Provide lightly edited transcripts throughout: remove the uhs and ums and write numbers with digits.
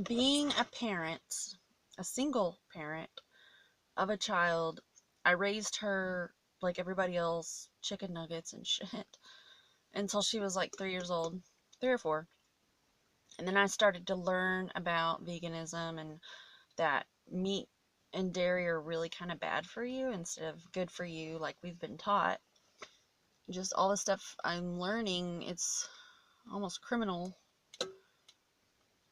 being a parent, a single parent of a child, I raised her like everybody else, chicken nuggets and shit, until she was like 3 years old, 3 or 4. And then I started to learn about veganism and that meat and dairy are really kind of bad for you instead of good for you, like we've been taught. Just all the stuff I'm learning, it's almost criminal.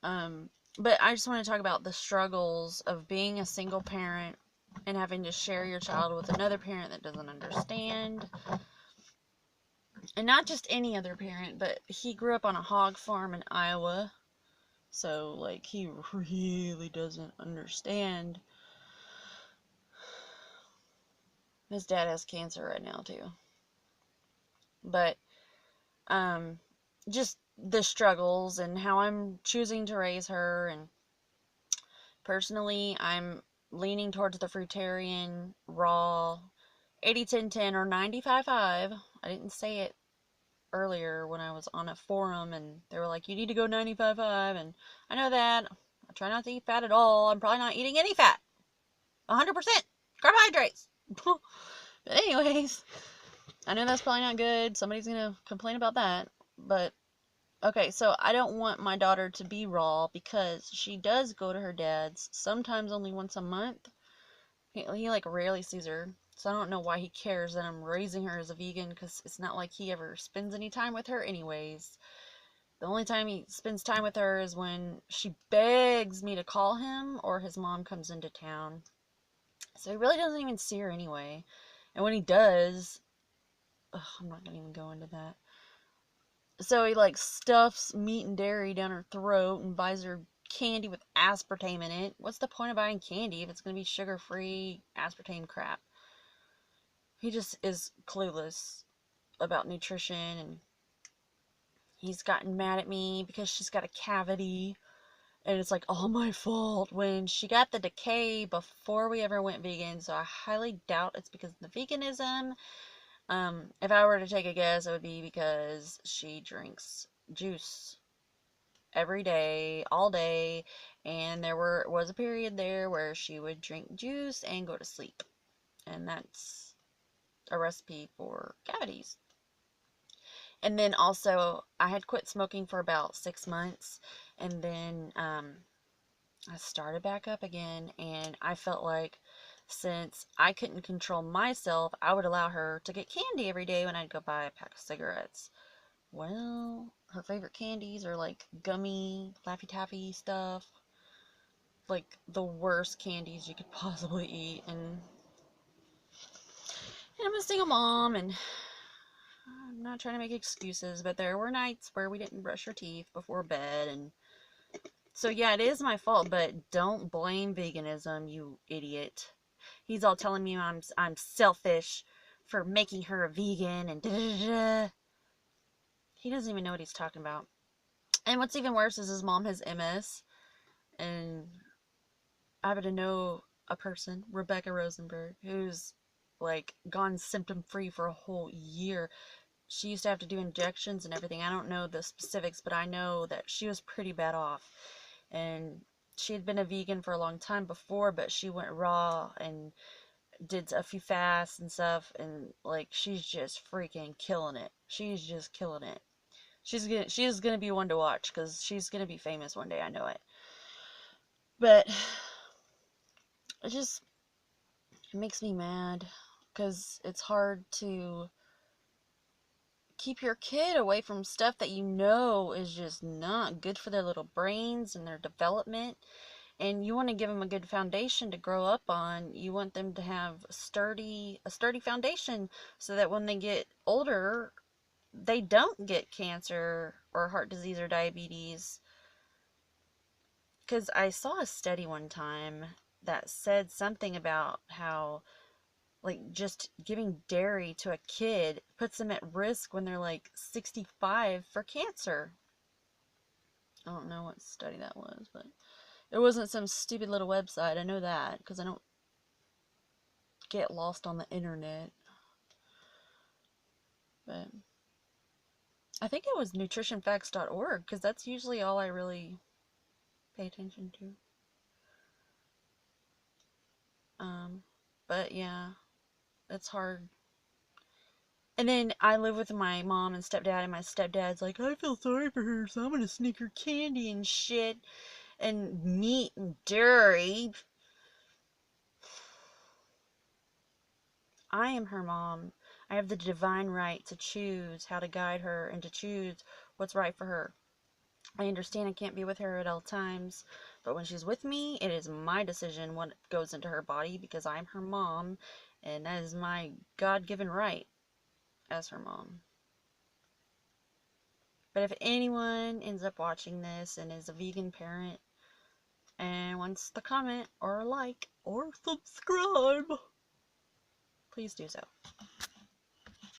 Um, but I just want to talk about the struggles of being a single parent and having to share your child with another parent that doesn't understand. And not just any other parent, but he grew up on a hog farm in Iowa. So, like, he really doesn't understand. His dad has cancer right now, too. But, um, just the struggles and how I'm choosing to raise her. And personally, I'm leaning towards the fruitarian, raw, 80-10-10 or 95-5. I didn't say it earlier when I was on a forum and they were like, you need to go 95-5. And I know that. I try not to eat fat at all. I'm probably not eating any fat. 100% carbohydrates. But anyways, I know that's probably not good. Somebody's going to complain about that. But okay, so I don't want my daughter to be raw because she does go to her dad's sometimes only once a month. He like rarely sees her. So I don't know why he cares that I'm raising her as a vegan because it's not like he ever spends any time with her anyways. The only time he spends time with her is when she begs me to call him or his mom comes into town. So he really doesn't even see her anyway. And when he does, I'm not going to even go into that. So he like stuffs meat and dairy down her throat and buys her candy with aspartame in it. What's the point of buying candy if it's going to be sugar-free aspartame crap? He just is clueless about nutrition, and he's gotten mad at me because she's got a cavity and it's like all my fault when she got the decay before we ever went vegan. So I highly doubt it's because of the veganism. If I were to take a guess, it would be because she drinks juice every day, all day, and was a period there where she would drink juice and go to sleep, and that's a recipe for cavities. And then also, I had quit smoking for about 6 months, and then I started back up again, and I felt like since I couldn't control myself, I would allow her to get candy every day when I'd go buy a pack of cigarettes. Well, her favorite candies are like gummy, Laffy Taffy stuff, like the worst candies you could possibly eat. And I'm a single mom, and I'm not trying to make excuses, but there were nights where we didn't brush our teeth before bed, and so yeah, it is my fault, but don't blame veganism, you idiot. He's all telling me I'm selfish for making her a vegan and da da da. He doesn't even know what he's talking about. And what's even worse is his mom has MS, and I happen to know a person, Rebecca Rosenberg, who's like gone symptom free for a whole year. She used to have to do injections and everything. I don't know the specifics, but I know that she was pretty bad off. And she had been a vegan for a long time before, but she went raw and did a few fasts and stuff, and like she's just freaking killing it. She's just killing it. She is gonna be one to watch because she's gonna be famous one day. I know it. But it just it makes me mad because it's hard to keep your kid away from stuff that you know is just not good for their little brains and their development. And you want to give them a good foundation to grow up on. You want them to have a sturdy foundation so that when they get older, they don't get cancer or heart disease or diabetes. Because I saw a study one time that said something about how like just giving dairy to a kid puts them at risk when they're like 65 for cancer. I don't know what study that was, but it wasn't some stupid little website. I know that because I don't get lost on the internet. But I think it was nutritionfacts.org because that's usually all I really pay attention to. But yeah, it's hard. And then I live with my mom and stepdad, and my stepdad's like, I feel sorry for her, so I'm gonna sneak her candy and shit, and meat and dairy. I am her mom. I have the divine right to choose how to guide her and to choose what's right for her. I understand I can't be with her at all times, but when she's with me, it is my decision what goes into her body because I'm her mom, and that is my God-given right as her mom. But if anyone ends up watching this and is a vegan parent and wants to comment or like or subscribe, please do so.